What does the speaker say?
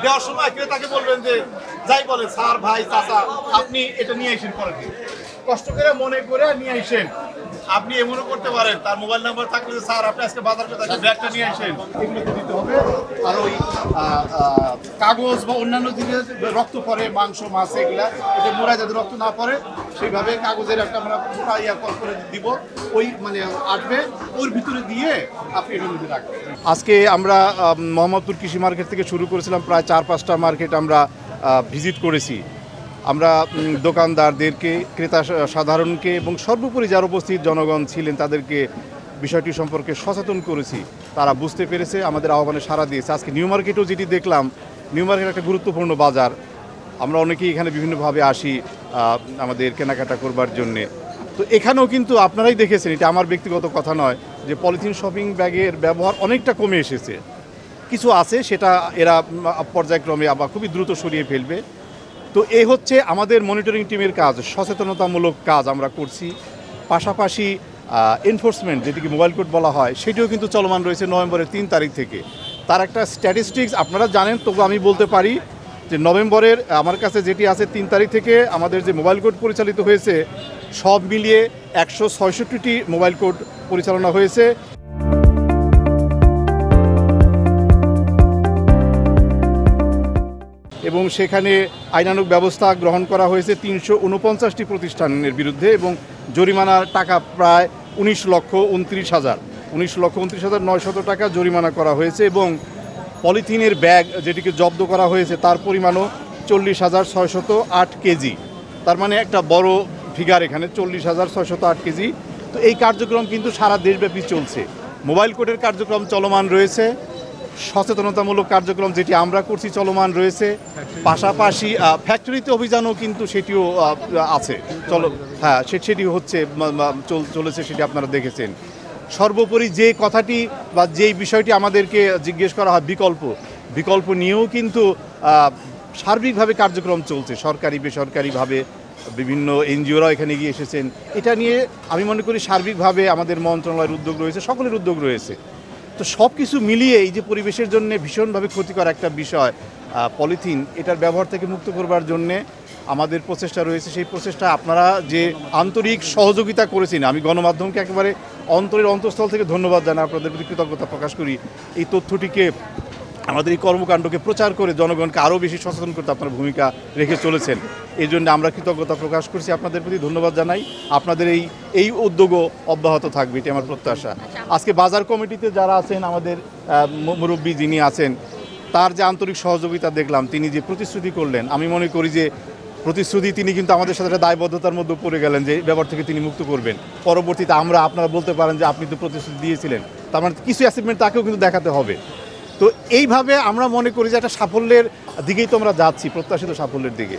দেওয়ার সময় ক্রেতাকে বলবেন যে যাই বলে স্যার ভাই চাচা আপনি এটা নিয়ে আসেন পরে কষ্ট করে মনে করে নিয়ে আসেন। আপনি এমনও করতে পারেন তার মোবাইল নাম্বার থাকলে যে স্যার আপনি আজকে বাজার করতে ব্যাগটা নিয়ে আসেন, এগুলোতে দিতে হবে। আর ওই কাগজ বা অন্যান্য জিনিস রক্ত পড়ে মাংস মাছ এগুলা এটা মোড়ায় যাতে রক্ত না পড়ে সেইভাবে কাগজের একটা আমরা মোটা করে দিব, ওই মানে আসবে ওর ভিতরে দিয়ে আপনি এটার মধ্যে রাখবেন। আজকে আমরা মোহাম্মদপুর কৃষি মার্কেট থেকে শুরু করেছিলাম, প্রায় 4-5টা মার্কেট আমরা ভিজিট করেছি। আমরা দোকানদারদেরকে, ক্রেতা সাধারণকে এবং সর্বোপরি যারা উপস্থিত জনগণ ছিলেন তাদেরকে বিষয়টি সম্পর্কে সচেতন করেছি। তারা বুঝতে পেরেছে, আমাদের আহ্বানে সাড়া দিয়েছে। আজকে নিউ মার্কেটেও যেটি দেখলাম, নিউ মার্কেট একটা গুরুত্বপূর্ণ বাজার। আমরা অনেকেই এখানে বিভিন্নভাবে আসি আমাদের কেনাকাটা করবার জন্যে। তো এখানেও কিন্তু আপনারাই দেখেছেন, এটা আমার ব্যক্তিগত কথা নয়, যে পলিথিন শপিং ব্যাগের ব্যবহার অনেকটা কমে এসেছে। কিছু আছে সেটা এরা পর্যায়ক্রমে আবার খুবই দ্রুত সরিয়ে ফেলবে। তো এই হচ্ছে আমাদের মনিটরিং টিমের কাজ, সচেতনতামূলক কাজ আমরা করছি। পাশাপাশি এনফোর্সমেন্ট, যেটিকে মোবাইল কোড বলা হয়, সেটিও কিন্তু চলমান রয়েছে নভেম্বরের 3 তারিখ থেকে। তার একটা স্ট্যাটিস্টিক্স আপনারা জানেন, তবু আমি বলতে পারি যে নভেম্বরের আমার কাছে যেটি আছে 3 তারিখ থেকে আমাদের যে মোবাইল কোড পরিচালিত হয়েছে সব মিলিয়ে 166টি মোবাইল কোড পরিচালনা হয়েছে। এবং সেখানে আইনানুগ ব্যবস্থা গ্রহণ করা হয়েছে 349টি প্রতিষ্ঠানের বিরুদ্ধে এবং জরিমানার টাকা প্রায় 19,29,900 টাকা জরিমানা করা হয়েছে। এবং পলিথিনের ব্যাগ যেটিকে জব্দ করা হয়েছে তার পরিমাণও 40,608 কেজি। তার মানে একটা বড় ফিগার এখানে, 40,608 কেজি। তো এই কার্যক্রম কিন্তু সারা দেশব্যাপী চলছে। মোবাইল কোডের কার্যক্রম চলমান রয়েছে, সচেতনতামূলক কার্যক্রম যেটি আমরা করছি চলমান রয়েছে। পাশাপাশি ফ্যাক্টরিতে অভিযানও কিন্তু সেটিও আছে, সেটি হচ্ছে চলেছে, সেটি আপনারা দেখেছেন। সর্বোপরি যে কথাটি বা যেই বিষয়টি আমাদেরকে জিজ্ঞেস করা হয় বিকল্প নিয়েও কিন্তু সার্বিকভাবে কার্যক্রম চলছে। সরকারি বেসরকারিভাবে বিভিন্ন এনজিওরা এখানে গিয়ে এসেছেন। এটা নিয়ে আমি মনে করি সার্বিকভাবে আমাদের মন্ত্রণালয়ের উদ্যোগ রয়েছে, সকলের উদ্যোগ রয়েছে। তো সব কিছু মিলিয়ে এই যে পরিবেশের জন্য ভীষণভাবে ক্ষতিকর একটা বিষয় পলিথিন, এটার ব্যবহার থেকে মুক্ত করবার জন্যে আমাদের প্রচেষ্টা রয়েছে। সেই প্রচেষ্টা আপনারা যে আন্তরিক সহযোগিতা করেছেন, আমি গণমাধ্যমকে একেবারে অন্তরের অন্তঃস্থল থেকে ধন্যবাদ জানাই, আপনাদের প্রতি কৃতজ্ঞতা প্রকাশ করি। এই তথ্যটিকে, আমাদের এই কর্মকাণ্ডকে প্রচার করে জনগণকে আরও বেশি সচেতন করতে আপনারা ভূমিকা রেখে চলেছেন। এই জন্য আমরা কৃতজ্ঞতা প্রকাশ করছি, আপনাদের প্রতি ধন্যবাদ জানাই। আপনাদের এই উদ্যোগও অব্যাহত থাকবে, এটি আমার প্রত্যাশা। আজকে বাজার কমিটিতে যারা আছেন, আমাদের মুরব্বী যিনি আছেন, তার যে আন্তরিক সহযোগিতা দেখলাম, তিনি যে প্রতিশ্রুতি করলেন, আমি মনে করি যে প্রতিশ্রুতি তিনি কিন্তু আমাদের সাথে একটা দায়বদ্ধতার মধ্যে পড়ে গেলেন যে ব্যাপার থেকে তিনি মুক্ত করবেন। পরবর্তীতে আপনারা বলতে পারেন যে আপনি তো প্রতিশ্রুতি দিয়েছিলেন, তার মানে কিছু অ্যাচিভমেন্ট তাকেও কিন্তু দেখাতে হবে। তো এইভাবে আমরা মনে করি যে একটা সাফল্যের দিকেই তো আমরা যাচ্ছি, প্রত্যাশিত সাফল্যের দিকে।